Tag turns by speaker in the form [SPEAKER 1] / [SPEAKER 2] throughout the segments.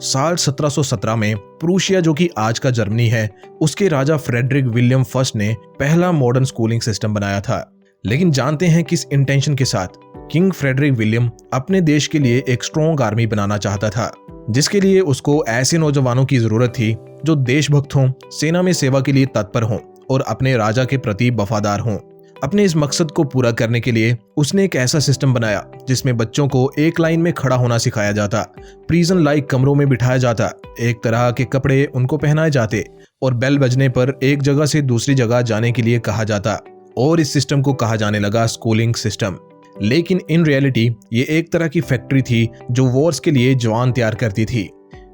[SPEAKER 1] साल 1717 में प्रूशिया, जो कि आज का जर्मनी है, उसके राजा फ्रेडरिक विलियम फर्स्ट ने पहला मॉडर्न स्कूलिंग सिस्टम बनाया था। लेकिन जानते हैं किस इंटेंशन के साथ? किंग फ्रेडरिक विलियम अपने देश के लिए एक स्ट्रॉन्ग आर्मी बनाना चाहता था, जिसके लिए उसको ऐसे नौजवानों की जरूरत थी जो देशभक्त हों, सेना में सेवा के लिए तत्पर हों और अपने राजा के प्रति वफादार हों। अपने इस मकसद को पूरा करने के लिए उसने एक ऐसा सिस्टम बनाया जिसमें बच्चों को एक लाइन में खड़ा होना सिखाया जाता, प्रिजन लाइक कमरों में बिठाया जाता, एक तरह के कपड़े उनको पहनाए जाते और बेल बजने पर एक जगह से दूसरी जगह जाने के लिए कहा जाता। और इस सिस्टम को कहा जाने लगा स्कूलिंग सिस्टम। लेकिन इन रियलिटी ये एक तरह की फैक्ट्री थी जो वॉर्स के लिए जवान तैयार करती थी।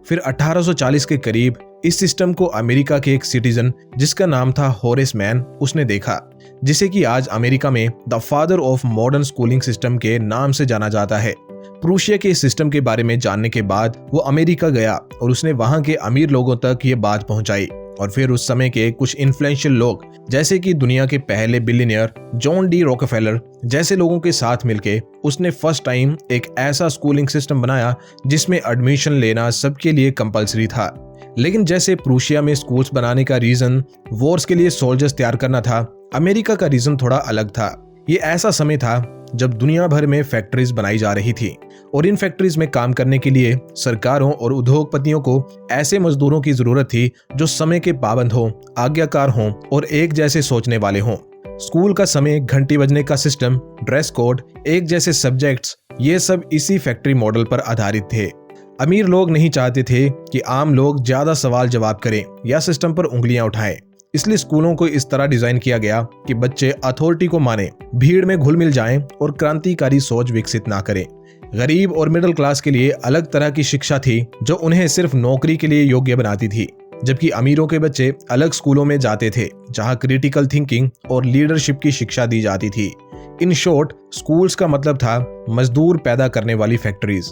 [SPEAKER 1] फिर 1840 के करीब इस सिस्टम को अमेरिका के एक सिटीजन जिसका नाम था होरेस मैन, उसने देखा, जिसे कि आज अमेरिका में the father of modern schooling system के नाम से जाना जाता है। प्रूशिया के इस सिस्टम के बारे में जानने के बाद वो अमेरिका गया और उसने वहां के अमीर लोगों तक ये बात पहुंचाई। और फिर उस समय के कुछ इन्फ्लुएंशियल लोग, जैसे कि दुनिया के पहले बिलियनियर जॉन डी रॉकफेलर जैसे लोगों के साथ मिलके उसने फर्स्ट टाइम एक ऐसा स्कूलिंग सिस्टम बनाया जिसमें एडमिशन लेना सबके लिए कंपलसरी था। लेकिन जैसे प्रूशिया में स्कूल्स बनाने का रीजन वॉर्स के लिए सोल्जर्स तैयार करना था, अमेरिका का रीजन थोड़ा अलग था। ये ऐसा समय था जब दुनिया भर में फैक्ट्रीज बनाई जा रही थी और इन फैक्ट्रीज में काम करने के लिए सरकारों और उद्योगपतियों को ऐसे मजदूरों की जरूरत थी जो समय के पाबंद हों, आज्ञाकार हों और एक जैसे सोचने वाले हों। स्कूल का समय, घंटी बजने का सिस्टम, ड्रेस कोड, एक जैसे सब्जेक्ट्स, ये सब इसी फैक्ट्री मॉडल पर आधारित थे। अमीर लोग नहीं चाहते थे कि आम लोग ज्यादा सवाल जवाब करें या सिस्टम पर उंगलियां उठाएं, इसलिए स्कूलों को इस तरह डिजाइन किया गया कि बच्चे अथॉरिटी को माने, भीड़ में घुल मिल जाएं और क्रांतिकारी सोच विकसित ना करें। गरीब और मिडिल क्लास के लिए अलग तरह की शिक्षा थी जो उन्हें सिर्फ नौकरी के लिए योग्य बनाती थी, जबकि अमीरों के बच्चे अलग स्कूलों में जाते थे जहां क्रिटिकल थिंकिंग और लीडरशिप की शिक्षा दी जाती थी। इन शॉर्ट, स्कूल्स का मतलब था मजदूर पैदा करने वाली फैक्ट्रीज।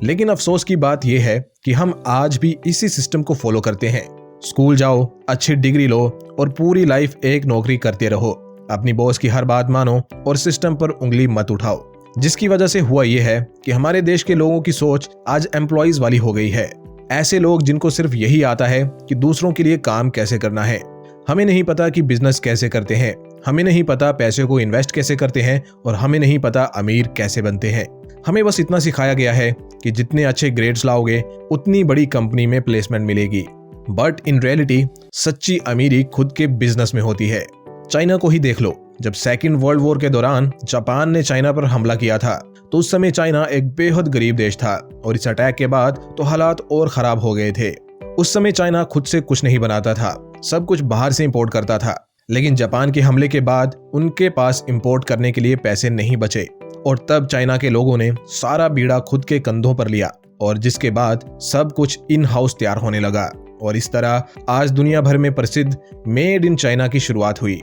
[SPEAKER 1] लेकिन अफसोस की बात यह है कि हम आज भी इसी सिस्टम को फॉलो करते हैं। स्कूल जाओ, अच्छी डिग्री लो और पूरी लाइफ एक नौकरी करते रहो, अपनी बॉस की हर बात मानो और सिस्टम पर उंगली मत उठाओ। जिसकी वजह से हुआ यह है कि हमारे देश के लोगों की सोच आज एम्प्लॉइज वाली हो गई है। ऐसे लोग जिनको सिर्फ यही आता है कि दूसरों के लिए काम कैसे करना है। हमें नहीं पता कि बिजनेस कैसे करते हैं, हमें नहीं पता पैसे को इन्वेस्ट कैसे करते हैं और हमें नहीं पता अमीर कैसे बनते हैं। हमें बस इतना सिखाया गया है कि जितने अच्छे ग्रेड्स लाओगे उतनी बड़ी कंपनी में प्लेसमेंट मिलेगी। बट इन रियलिटी सच्ची अमीरी खुद के बिजनेस में होती है। चाइना को ही देख लो। जब सेकेंड वर्ल्ड वॉर के दौरान जापान ने चाइना पर हमला किया था तो उस समय चाइना एक बेहद गरीब देश था और इस अटैक के बाद तो हालात और खराब हो गए थे। उस समय चाइना खुद से कुछ नहीं बनाता था, सब कुछ बाहर से इंपोर्ट करता था। लेकिन जापान के हमले के बाद उनके पास इंपोर्ट करने के लिए पैसे नहीं बचे और तब चाइना के लोगों ने सारा बीड़ा खुद के कंधों पर लिया और जिसके बाद सब कुछ इन हाउस तैयार होने लगा। और इस तरह आज दुनिया भर में प्रसिद्ध मेड इन चाइना की शुरुआत हुई।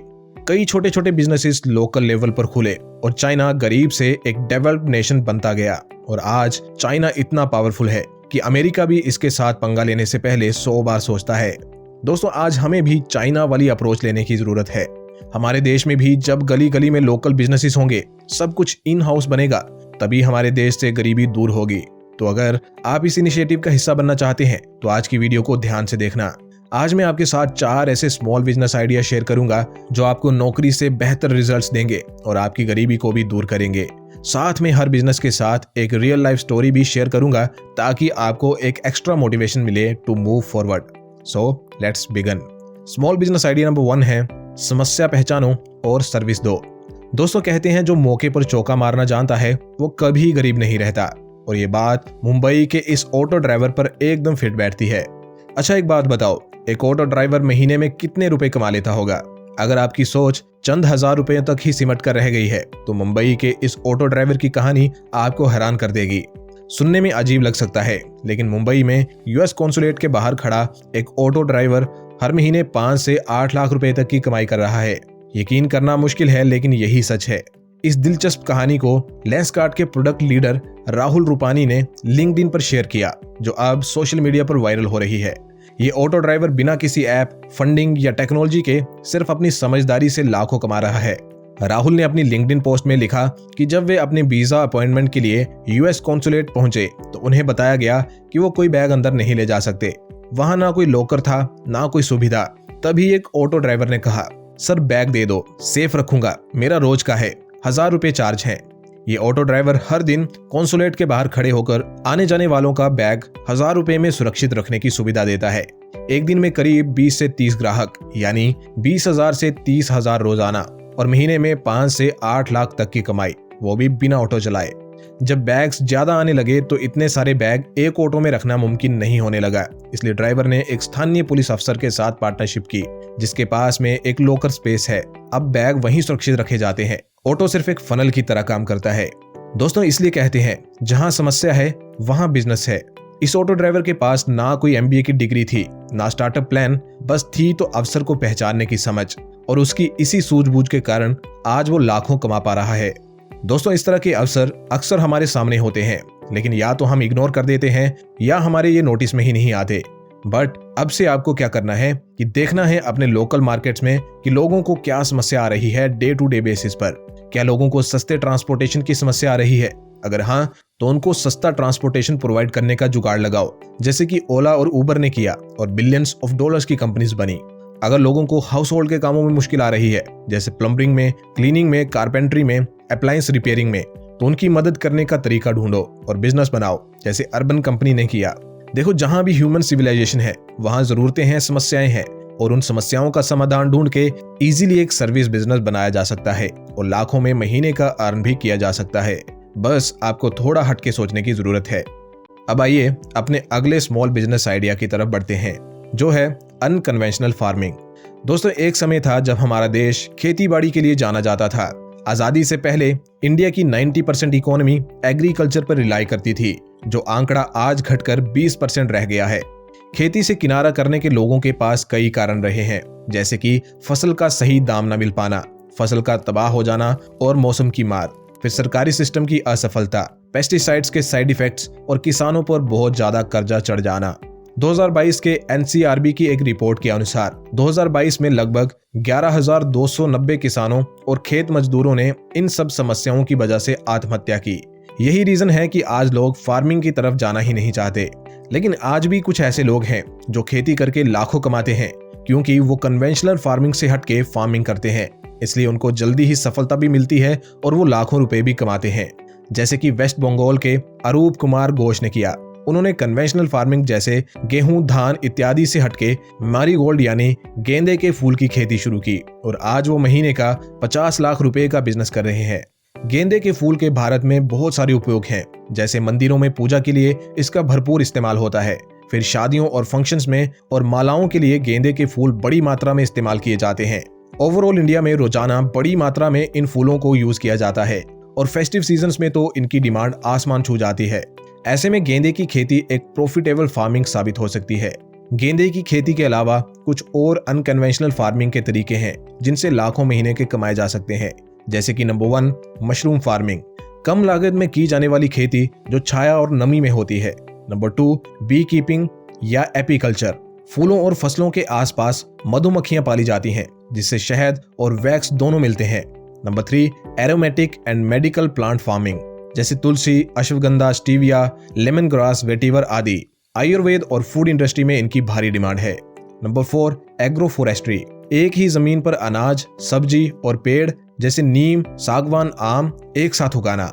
[SPEAKER 1] कई छोटे छोटे बिजनेसेस लोकल लेवल पर खुले और चाइना गरीब से एक डेवलप्ड नेशन बनता गया। और आज चाइना इतना पावरफुल है कि अमेरिका भी इसके साथ पंगा लेने से पहले 100 बार सोचता है। दोस्तों, आज हमें भी चाइना वाली अप्रोच लेने की जरूरत है। हमारे देश में भी जब गली गली में लोकल बिजनेसेस होंगे, सब कुछ इन हाउस बनेगा, तभी हमारे देश से गरीबी दूर होगी। तो अगर आप इस इनिशिएटिव का हिस्सा बनना चाहते हैं तो आज की वीडियो को ध्यान से देखना। आज मैं आपके साथ 4 ऐसे स्मॉल बिजनेस आइडिया शेयर करूंगा जो आपको नौकरी से बेहतर रिजल्ट्स देंगे और आपकी गरीबी को भी दूर करेंगे। साथ में हर बिजनेस के साथ एक रियल लाइफ स्टोरी भी शेयर करूंगा ताकि आपको एक एक्स्ट्रा मोटिवेशन मिले to move forward. So let's begin. Small business idea number 1 है, समस्या पहचानो और सर्विस दो। दोस्तों, कहते हैं जो मौके पर चौका मारना जानता है वो कभी गरीब नहीं रहता। और ये बात मुंबई के इस ऑटो ड्राइवर पर एकदम फिट बैठती है। अच्छा, एक बात बताओ, एक ऑटो ड्राइवर महीने में कितने रुपए कमा लेता होगा? अगर आपकी सोच चंद हजार रुपए तक ही सिमट कर रह गई है तो मुंबई के इस ऑटो ड्राइवर की कहानी आपको हैरान कर देगी। सुनने में अजीब लग सकता है, लेकिन मुंबई में यूएस कॉन्सुलेट के बाहर खड़ा एक ऑटो ड्राइवर हर महीने 5 से 8 लाख रुपए तक की कमाई कर रहा है। यकीन करना मुश्किल है, लेकिन यही सच है। इस दिलचस्प कहानी को लेंसकार्ट के प्रोडक्ट लीडर राहुल रूपानी ने लिंक्डइन पर शेयर किया, जो अब सोशल मीडिया पर वायरल हो रही है। ये ऑटो ड्राइवर बिना किसी ऐप, फंडिंग या टेक्नोलॉजी के सिर्फ अपनी समझदारी से लाखों कमा रहा है। राहुल ने अपनी लिंक्डइन पोस्ट में लिखा कि जब वे अपने वीजा अपॉइंटमेंट के लिए यूएस कॉन्सुलेट पहुंचे तो उन्हें बताया गया कि वो कोई बैग अंदर नहीं ले जा सकते। वहां ना कोई लॉकर था, ना कोई सुविधा। तभी एक ऑटो ड्राइवर ने कहा, सर बैग दे दो, सेफ रखूंगा, मेरा रोज का है, 1000 रुपए चार्ज है। ये ऑटो ड्राइवर हर दिन कॉन्सुलेट के बाहर खड़े होकर आने जाने वालों का बैग 1000 रुपए में सुरक्षित रखने की सुविधा देता है। एक दिन में करीब 20 से 30 ग्राहक, यानी 20,000 से 30,000 रोजाना, और महीने में 5 से 8 लाख तक की कमाई, वो भी बिना ऑटो चलाए। जब बैग्स ज्यादा आने लगे तो इतने सारे बैग एक ऑटो में रखना मुमकिन नहीं होने लगा, इसलिए ड्राइवर ने एक स्थानीय पुलिस अफसर के साथ पार्टनरशिप की, जिसके पास में एक लॉकर स्पेस है। अब बैग वहीं सुरक्षित रखे जाते हैं। ऑटो सिर्फ एक फनल की तरह काम करता है। दोस्तों, इसलिए कहते हैं जहां समस्या है वहां बिजनेस है। इस ऑटो ड्राइवर के पास ना कोई MBA की डिग्री थी, ना स्टार्टअप प्लान, बस थी तो अवसर को पहचानने की समझ, और उसकी इसी सूझबूझ के कारण आज वो लाखों कमा पा रहा है। दोस्तों, इस तरह के अवसर अक्सर हमारे सामने होते हैं, लेकिन या तो हम इग्नोर कर देते हैं या हमारे ये नोटिस में ही नहीं आते। बट अब से आपको क्या करना है कि देखना है अपने लोकल मार्केट्स में कि लोगों को क्या समस्या आ रही है डे टू डे बेसिस पर। क्या लोगों को सस्ते ट्रांसपोर्टेशन की समस्या आ रही है? अगर हाँ, तो उनको सस्ता ट्रांसपोर्टेशन प्रोवाइड करने का जुगाड़ लगाओ, जैसे कि ओला और उबर ने किया और बिलियंस ऑफ डॉलर्स की कंपनीज बनी। अगर लोगों को हाउस होल्ड के कामों में मुश्किल आ रही है, जैसे प्लम्बिंग में, क्लीनिंग में, कारपेंट्री में, अप्लायंस रिपेयरिंग में, तो उनकी मदद करने का तरीका ढूंढो और बिजनेस बनाओ, जैसे अर्बन कंपनी ने किया। देखो, जहां भी ह्यूमन सिविलाइजेशन है वहां जरूरतें हैं, समस्याएं हैं, और उन समस्याओं का समाधान ढूंढ के इजीली एक सर्विस बिजनेस बनाया जा सकता है और लाखों में महीने का अर्न भी किया जा सकता है। बस आपको थोड़ा हटके सोचने की जरूरत है। अब आइए अपने अगले स्मॉल बिजनेस आइडिया की तरफ बढ़ते हैं, जो है अनकन्वेंशनल फार्मिंग। दोस्तों, एक समय था जब हमारा देश खेती बाड़ी के लिए जाना जाता था। आजादी से पहले इंडिया की 90% इकोनॉमी एग्रीकल्चर पर रिलाई करती थी, जो आंकड़ा आज घटकर 20% रह गया है। खेती से किनारा करने के लोगों के पास कई कारण रहे हैं, जैसे कि फसल का सही दाम न मिल पाना, फसल का तबाह हो जाना और मौसम की मार, फिर सरकारी सिस्टम की असफलता, पेस्टिसाइड्स के साइड इफेक्ट्स और किसानों पर बहुत ज्यादा कर्जा चढ़ जाना। 2022 के NCRB की एक रिपोर्ट के अनुसार 2022 में लगभग 11,290 किसानों और खेत मजदूरों ने इन सब समस्याओं की वजह से आत्महत्या की। यही रीजन है कि आज लोग फार्मिंग की तरफ जाना ही नहीं चाहते। लेकिन आज भी कुछ ऐसे लोग हैं जो खेती करके लाखों कमाते हैं, क्योंकि वो कन्वेंशनल फार्मिंग से हटके फार्मिंग करते हैं, इसलिए उनको जल्दी ही सफलता भी मिलती है और वो लाखों रुपए भी कमाते हैं, जैसे कि वेस्ट बंगाल के अरूप कुमार घोष ने किया। उन्होंने कन्वेंशनल फार्मिंग जैसे गेहूं, धान इत्यादि से हटके मैरीगोल्ड यानी गेंदे के फूल की खेती शुरू की और आज वो महीने का 50 लाख रुपए का बिजनेस कर रहे हैं। गेंदे के फूल के भारत में बहुत सारे उपयोग हैं, जैसे मंदिरों में पूजा के लिए इसका भरपूर इस्तेमाल होता है, फिर शादियों और फंक्शंस में और मालाओं के लिए गेंदे के फूल बड़ी मात्रा में इस्तेमाल किए जाते हैं। ओवरऑल इंडिया में रोजाना बड़ी मात्रा में इन फूलों को यूज किया जाता है और फेस्टिव सीजन्स में तो इनकी डिमांड आसमान छू जाती है। ऐसे में गेंदे की खेती एक प्रॉफिटेबल फार्मिंग साबित हो सकती है। गेंदे की खेती के अलावा कुछ और अनकन्वेंशनल फार्मिंग के तरीके हैं जिनसे लाखों महीने के कमाए जा सकते हैं, जैसे कि नंबर 1 मशरूम फार्मिंग, कम लागत में की जाने वाली खेती जो छाया और नमी में होती है। नंबर 2 बी कीपिंग या एपीकल्चर, फूलों और फसलों के आसपास मधुमक्खियां पाली जाती हैं जिससे शहद और वैक्स दोनों मिलते हैं। Number 3 aromatic and medical plant farming, जैसे tulsi, ashwagandha, stevia, lemon grass, vetiver आदि। आयुर्वेद और फूड इंडस्ट्री में इनकी भारी डिमांड है। नंबर 4 एग्रो फॉरेस्ट्री, एक ही जमीन पर अनाज, सब्जी और पेड़ जैसे नीम, सागवान, आम एक साथ उगाना।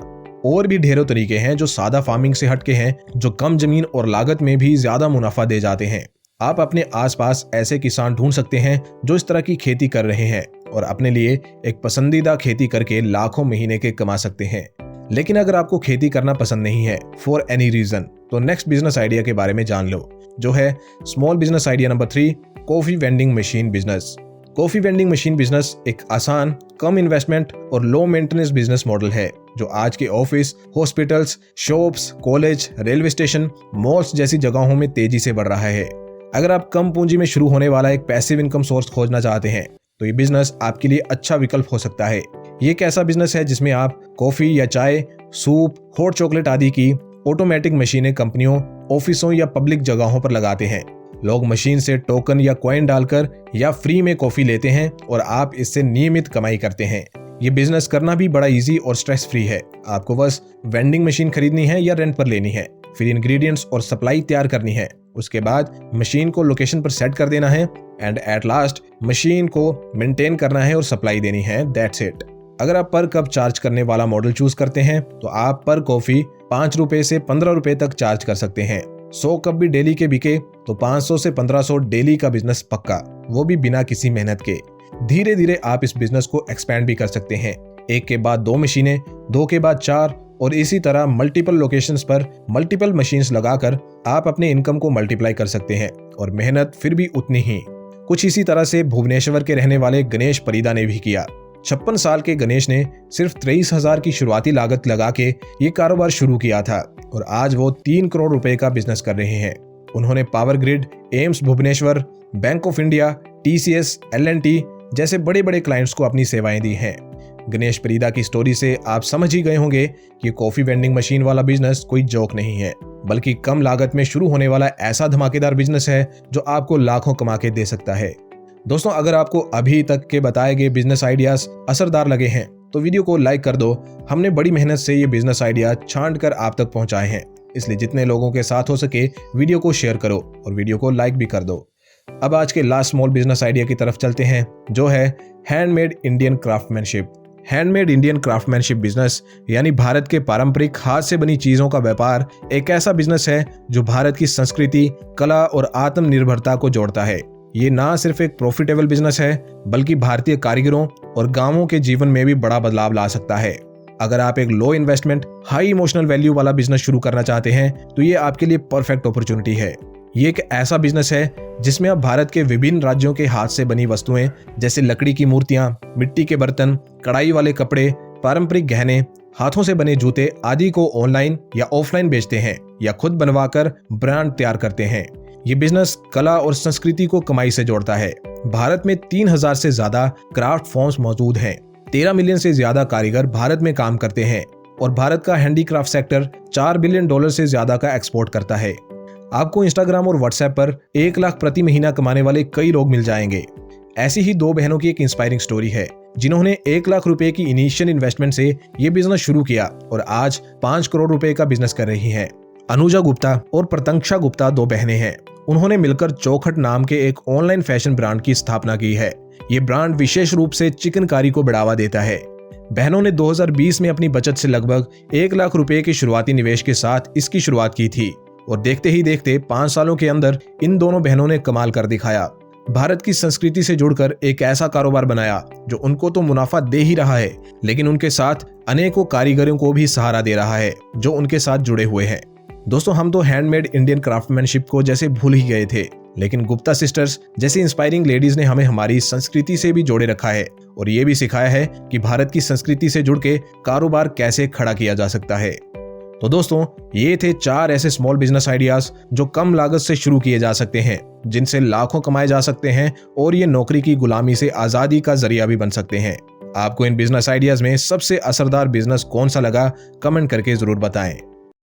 [SPEAKER 1] और भी ढेरों तरीके हैं जो सादा फार्मिंग से हटके हैं, जो कम जमीन और लागत में भी ज्यादा मुनाफा दे जाते हैं। आप अपने आसपास ऐसे किसान ढूंढ सकते हैं जो इस तरह की खेती कर रहे हैं और अपने लिए एक पसंदीदा खेती करके लाखों महीने के कमा सकते हैं। लेकिन अगर आपको खेती करना पसंद नहीं है फॉर एनी रीजन, तो नेक्स्ट बिजनेस आइडिया के बारे में जान लो, जो है small business idea number 3 coffee vending machine business. Coffee vending machine business एक आसान, कम इन्वेस्टमेंट और लो मेंटेनेंस बिजनेस मॉडल है जो आज के office, hospitals, shops, college, railway station, malls जैसी जगहों में तेजी से बढ़ रहा है। अगर आप कम पूंजी में शुरू होने वाला एक पैसिव इनकम सोर्स खोजना चाहते हैं तो ये बिजनेस आपके लिए अच्छा विकल्प हो सकता है। ये एक ऐसा बिजनेस है जिसमें आप कॉफी या चाय, सूप, हॉट चॉकलेट आदि की ऑटोमेटिक मशीनें कंपनियों, ऑफिसों या पब्लिक जगहों पर लगाते हैं। लोग मशीन से टोकन या कॉइन डालकर या फ्री में कॉफी लेते हैं और आप इससे नियमित कमाई करते हैं। ये बिजनेस करना भी बड़ा इजी और स्ट्रेस फ्री है। आपको बस वेंडिंग मशीन खरीदनी है या रेंट पर लेनी है, फिर इंग्रेडिएंट्स और सप्लाई तैयार करनी है, उसके बाद मशीन को लोकेशन पर सेट कर देना है एंड एट लास्ट मशीन को मेंटेन करना है और सप्लाई देनी है। That's it. अगर आप पर कप चार्ज करने वाला मॉडल चूज करते हैं तो आप पर कॉफी 5 रुपए से 15 रुपए तक चार्ज कर सकते हैं। 100 कप भी डेली के बिके तो 500 से 1500 डेली का बिजनेस पक्का, वो भी बिना किसी मेहनत के। धीरे धीरे आप इस बिजनेस को एक्सपेंड भी कर सकते हैं। एक के बाद 2 मशीनें, 2 के बाद 4 और इसी तरह मल्टीपल लोकेशंस पर मल्टीपल मशीन्स लगाकर आप अपने इनकम को मल्टीप्लाई कर सकते हैं और मेहनत फिर भी उतनी ही। कुछ इसी तरह से भुवनेश्वर के रहने वाले गणेश परिदा ने भी किया। 56 साल के गणेश ने सिर्फ 23,000 की शुरुआती लागत लगा के ये कारोबार शुरू किया था और आज वो 3 करोड़ रुपए का बिजनेस कर रहे हैं। उन्होंने power grid, AIIMS Bhubaneswar, Bank of India, TCS, L&T जैसे बड़े बड़े क्लाइंट्स को अपनी सेवाएं दी हैं। गणेश परिदा की स्टोरी से आप समझ ही गए होंगे कि कॉफी वेंडिंग मशीन वाला बिजनेस कोई जोक नहीं है, बल्कि कम लागत में शुरू होने वाला ऐसा धमाकेदार बिजनेस है जो आपको लाखों कमा के दे सकता है। दोस्तों, अगर आपको अभी तक के बताए गए बिजनेस आइडियाज असरदार लगे हैं तो वीडियो को लाइक कर दो। हमने बड़ी मेहनत से ये बिजनेस आइडिया छांट कर आप तक पहुंचाए हैं, इसलिए जितने लोगों के साथ हो सके वीडियो को शेयर करो और वीडियो को लाइक भी कर दो। अब आज के लास्ट स्मॉल बिजनेस आइडिया की तरफ चलते हैं, जो है handmade Indian craftsmanship. Handmade Indian craftsmanship business यानी भारत के पारंपरिक हाथ से बनी चीजों का व्यापार एक ऐसा बिजनेस है जो भारत की संस्कृति, कला और आत्मनिर्भरता को जोड़ता है। ये ना सिर्फ एक प्रॉफिटेबल बिजनेस है बल्कि भारतीय कारीगरों और गांवों के जीवन में भी बड़ा बदलाव ला सकता है। अगर आप एक लो इन्वेस्टमेंट, हाई इमोशनल वैल्यू वाला बिजनेस शुरू करना चाहते हैं तो ये आपके लिए परफेक्ट अपॉर्चुनिटी है। ये एक ऐसा बिजनेस है जिसमें आप भारत के विभिन्न राज्यों के हाथ से बनी वस्तुएं जैसे लकड़ी की मूर्तियां, मिट्टी के बर्तन, कढ़ाई वाले कपड़े, पारंपरिक गहने, हाथों से बने जूते आदि को ऑनलाइन या ऑफलाइन बेचते हैं या खुद बनवाकर ब्रांड तैयार करते हैं। ये बिजनेस कला और संस्कृति को कमाई से जोड़ता है। भारत में 3000 से ज्यादा क्राफ्ट फॉर्म्स मौजूद हैं। 13 मिलियन से ज्यादा कारीगर भारत में काम करते हैं और भारत का हैंडीक्राफ्ट सेक्टर $4 बिलियन से ज्यादा का एक्सपोर्ट करता है। आपको इंस्टाग्राम और व्हाट्सएप पर 1 लाख प्रति महीना कमाने वाले कई लोग मिल जाएंगे। ऐसी ही 2 बहनों की एक इंस्पायरिंग स्टोरी है जिन्होंने 1 लाख रुपए की इनिशियल इन्वेस्टमेंट से ये बिजनेस शुरू किया और आज 5 करोड़ रुपए का बिजनेस कर रही हैं। अनुजा गुप्ता और प्रतंक्षा गुप्ता 2 बहनें हैं। उन्होंने मिलकर चौखट नाम के एक ऑनलाइन फैशन ब्रांड की स्थापना की है। ये ब्रांड विशेष रूप से चिकनकारी को बढ़ावा देता है। बहनों ने 2020 में अपनी बचत से लगभग 1 लाख रुपए के शुरुआती निवेश के साथ इसकी शुरुआत की थी और देखते ही देखते 5 सालों के अंदर इन दोनों बहनों ने कमाल कर दिखाया। भारत की संस्कृति से जुड़कर एक ऐसा कारोबार बनाया जो उनको तो मुनाफा दे ही रहा है, लेकिन उनके साथ अनेकों कारीगरों को भी सहारा दे रहा है जो उनके साथ जुड़े हुए हैं। दोस्तों, हम तो हैंडमेड इंडियन क्राफ्टमैनशिप को जैसे भूल ही गए थे, लेकिन गुप्ता सिस्टर्स जैसी इंस्पायरिंग लेडीज ने हमें हमारी संस्कृति से भी जोड़े रखा है और ये भी सिखाया है कि भारत की संस्कृति से जुड़ के कारोबार कैसे खड़ा किया जा सकता है। तो दोस्तों, ये थे 4 ऐसे स्मॉल बिजनेस आइडियाज जो कम लागत से शुरू किए जा सकते हैं, जिनसे लाखों कमाए जा सकते हैं और ये नौकरी की गुलामी से आजादी का जरिया भी बन सकते हैं। आपको इन बिजनेस आइडियाज में सबसे असरदार बिजनेस कौन सा लगा, कमेंट करके जरूर बताएं।